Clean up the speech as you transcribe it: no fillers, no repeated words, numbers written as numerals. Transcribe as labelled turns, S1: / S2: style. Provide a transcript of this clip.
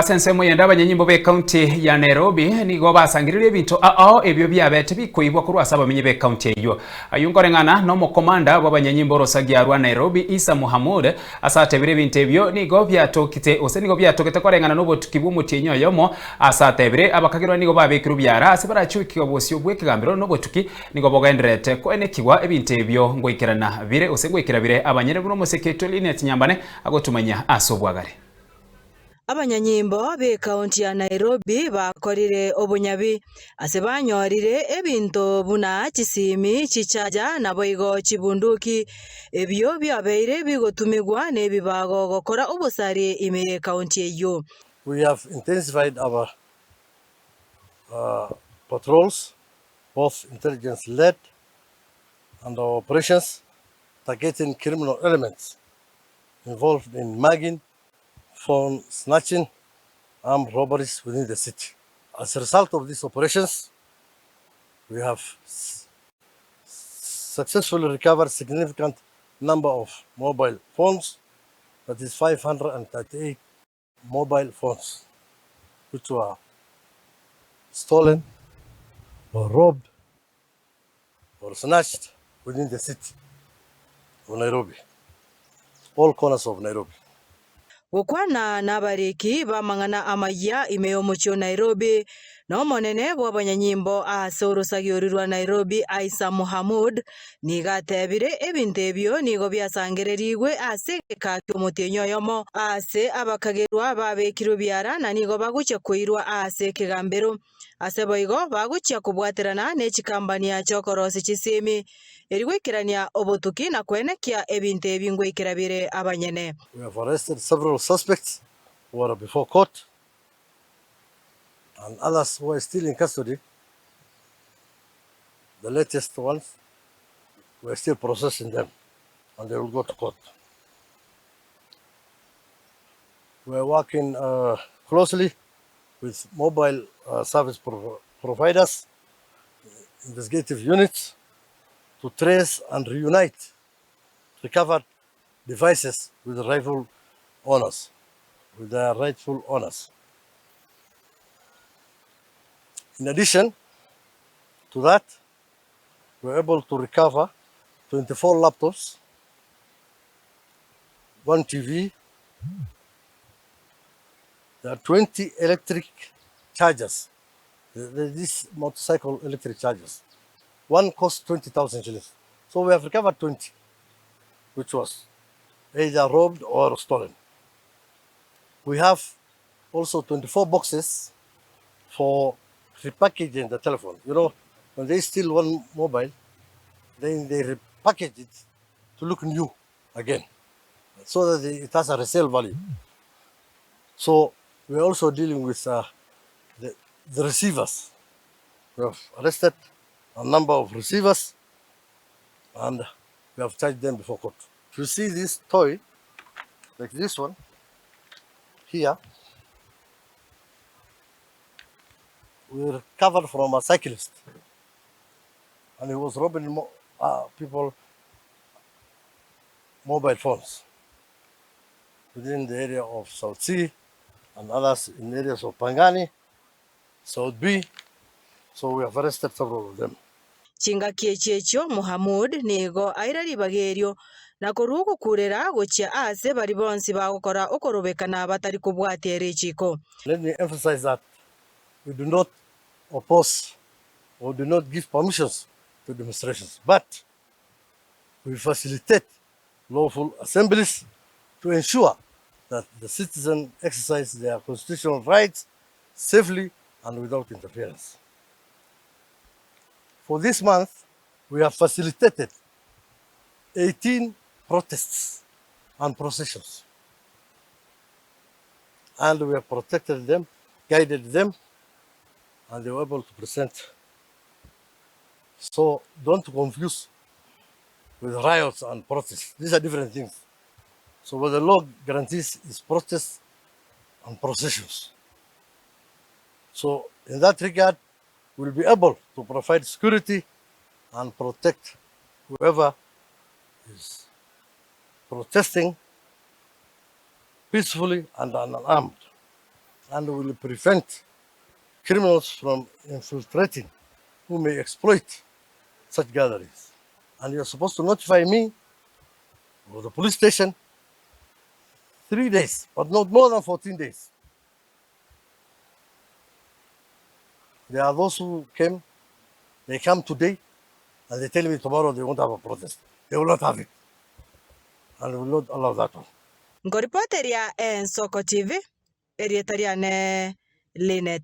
S1: abasense moyenda abanyanyimbo be county ya Nairobi nigo basangirire ebinto ebyo byabete bikoibwa kurwasa abamenyi be county eyo ayungorengana no mukomanda w'abanyanyimbo rosagia rwa Nairobi Isa Muhammad asatebire ebinto ebyo nigo byatokite ose nigo byatokete korengana n'obotuki bw'umutinyo yomo asatebire abakagerwa nigo babekirwe BIARA asibarachukiwa BOSIO BW'EKEGAMBERO n'obotuki nigo bogenderete kwenekigwa ebinto ebyo ngoikerana bire ose ngoikera bire abanyere museketo Linet Nyambane agotumanya asobwagare.
S2: Abanyanyimbo be county ya Nairobi bakorire obunyabi ase banyorire ebinto buna kisimi chichaja na boigo chibunduki ebyo byabeire bigotumigwa nebibago gokora obusari ime county eyo.
S3: We have intensified our patrols, both intelligence-led and our operations targeting criminal elements involved in mugging, phone snatching, armed robberies within the city. As a result of these operations, we have successfully recovered significant number of mobile phones, that is 538 mobile phones, which were stolen or robbed or snatched within the city of Nairobi, all corners of Nairobi.
S2: Gukwana n'abareki bamangana amaya imeyo mucyo Nairobi no monene bw'abanyanyimbo asorosagyorirwa Nairobi Isa Muhammad nigatebire ebintu ebyo nigo byasangererigwe ase kakyo mutenyo yomo ase abakagerwa babekirwe BIARA na nigo baguche kuirwa ase kegambero ase boigo baguche kubwaterana n'ekikambania cyokorosi kisimi erigwekerania obotuki na kwenekia ebintu ebingwekerabire abanyene.
S3: We have arrested several suspects who are before court and others who are still in custody. The latest ones, we are still processing them and they will go to court. We are working closely with mobile service providers, investigative units, to trace and reunite recovered devices with their rightful owners. In addition to that, we were able to recover 24 laptops, 1 TV, there are 20 electric chargers, these motorcycle electric chargers. One cost 20,000 shillings. So we have recovered 20, which was either robbed or stolen. We have also 24 boxes for repackaging the telephone. You know, when they steal one mobile, then they repackage it to look new again, so that it has a resale value. So we're also dealing with the receivers. We have arrested a number of receivers and we have charged them before court. If you see this toy, like this one here, we recovered from a cyclist and he was robbing people mobile phones within the area of South C and others in areas of Pangani, South B. So we have arrested several of them.
S2: Chinga kiechio Muhammad nego airari bagerio na korugo kurera GOCHIA ase bari bonsi bagokora okorobekana batari kubwatere chiko.
S3: Let me emphasize that we do not oppose or do not give permissions to demonstrations, but we facilitate lawful assemblies to ensure that the citizens exercise their constitutional rights safely and without interference. For this month, we have facilitated 18 protests and processions. And we have protected them, guided them, and they were able to present. So don't confuse with riots and protests. These are different things. So what the law guarantees is protests and processions. So in that regard, we'll be able to provide security and protect whoever is protesting peacefully and unarmed. and will prevent criminals from infiltrating who may exploit such gatherings. And you're supposed to notify me or the police station 3 days, but not more than 14 days. There are those who came, they come today, and they tell me tomorrow they won't have a protest. They will not have it. And we will not allow that one.
S2: Ngoripoteria Soko TV, erietaria ne Linet.